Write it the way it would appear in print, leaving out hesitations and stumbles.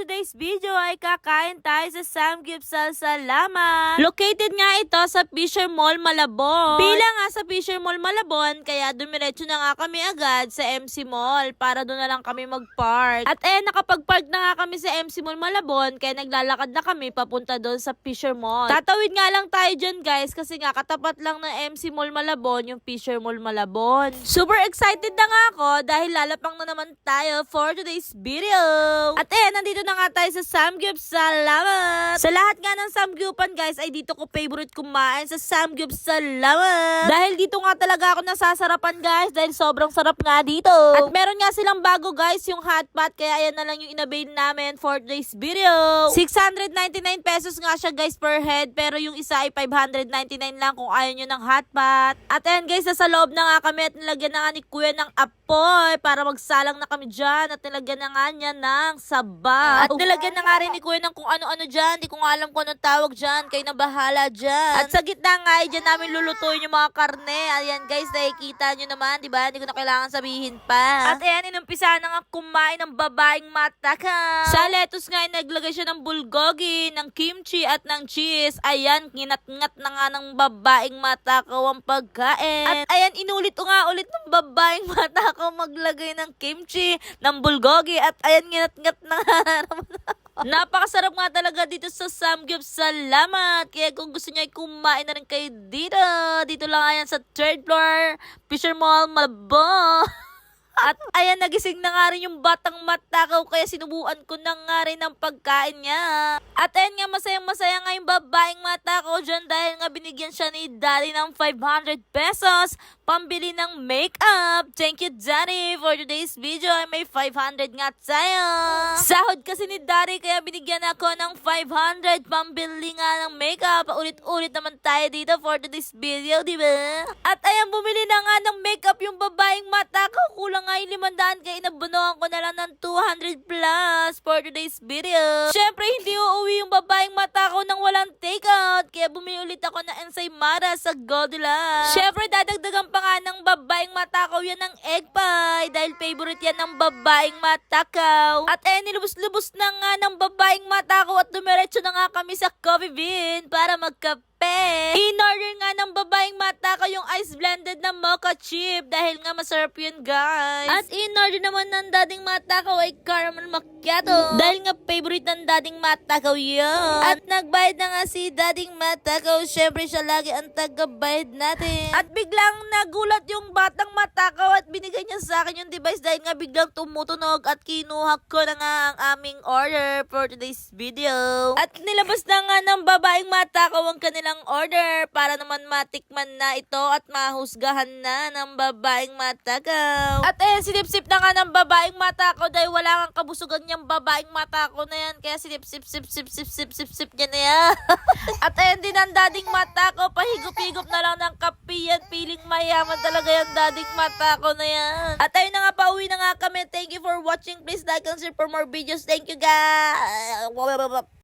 today's video ay kakain tayo sa Samgyeopsal sa Laman. Located nga ito sa Fisher Mall, Malabon. Bilang nga sa Fisher Mall, Malabon, kaya dumiretso na nga kami agad sa MC Mall para doon na lang kami mag-park. At nakapag-park na nga kami sa MC Mall, Malabon, kaya naglalakad na kami papunta doon sa Fisher Mall. Tatawid nga lang tayo dyan guys kasi nga katapat lang ng MC Mall, Malabon yung Fisher Mall, Malabon. Super excited na nga ako dahil lalapang na naman tayo for today's video. At nandito na nga tayo sa Samgyeopsal Laman. Sa lahat nga ng Samgyupan guys ay dito ko favorite kumain sa Samgyeopsal Laman. Dahil dito nga talaga ako nasasarapan guys dahil sobrang sarap nga dito. At meron nga silang bago guys yung hot pot kaya ayan na lang yung inavail namin for today's video. 699 pesos nga siya guys per head pero yung isa ay 599 lang kung ayaw nyo ng hot pot. At guys nasa loob na nga kami at nilagyan na nga ni Kuya ng apoy para magsalang na kami dyan at nilagyan na nga niya ng sabaw. At nilagyan na nga rin ni Kuya ng kung ano-ano dyan. Di ko nga alam kung anong tawag dyan. Kayo na bahala dyan. At sa gitna nga ay dyan namin lulutuin yung mga karne. Ayan guys, nakikita nyo naman, diba? Hindi ko na kailangan sabihin pa. At inumpisa na nga kumain ng babaeng mataka. Sa lettuce nga naglagay siya ng bulgogi, ng kimchi at ng cheese. Ayan, nginat-ngat na nga ng babaeng matakaw ang pagkain. At ayan, inulit nga ulit ng babaeng matakaw maglagay ng kimchi, ng bulgogi at ayan, nginat-ngat na nga naman ako. Napakasarap nga talaga dito sa Samgyeopsal Laman. Kaya kung gusto niyo ay kumain na rin kayo dito. Dito lang ayan sa 3rd floor, Fisher Mall, Malabon. At ayan, nagising na nga rin yung batang matakaw kaya sinubuan ko na nga rin ang pagkain niya. At ayan nga, masayang-masaya nga yung babaeng matakaw dyan dahil nga binigyan siya ni Daddy ng 500 pesos pambili ng makeup. Thank you Daddy for today's video ay may 500 nga tayo. Sahod kasi ni Daddy kaya binigyan ako ng 500 pambili nga ng makeup. Ulit-ulit naman tayo dito for today's video, diba? At ayan, bumili na nga ng makeup yung babaeng matakaw. Kulang nga yung 500 kaya inabunuhan ko na lang ng 200 plus for today's video. Syempre, hindi uuwi yung babaeng matakaw nang walang takeout. Kaya bumili ulit ako ng ensaymada sa Goldilocks. Syempre, dadagdagan pa nga ng babaeng matakaw yan ng egg pie dahil favorite yan ng babaeng matakaw. At nilubos-lubos na nga ng babaeng matakaw at dumiretso na nga kami sa Coffee Bean para magkape. In-order nga ng babaeng matakaw yung ice blended na mocha chip dahil nga masarap yun guys. At in-order naman ng dading matakaw ay caramel macchiato dahil nga favorite ng dading matakaw yun. At nagbayad na nga si dading matakaw, syempre siya lagi ang tagabayad natin. At biglang nagulat yung batang matakaw at binigay niya sa akin yung device dahil nga biglang tumutunog at kinuha ko na nga ang aming order for today's video. At nilabas na nga ng babaeng matakaw ang kanilang order para naman matikman na ito at mahusgahan na ng babaeng matakaw. At sinip-sip na nga ng babaeng matakaw dahil wala kang kabusugan niyang babaeng matakaw na yan kaya sinip-sip niya na yan. At din ang dading matakaw, pahigop-higop na lang ng kape yan, feeling mayaman talaga yan dading matakaw na yan. At ayun na nga, pauwi na nga kami. Thank you for watching. Please like and share for more videos. Thank you guys.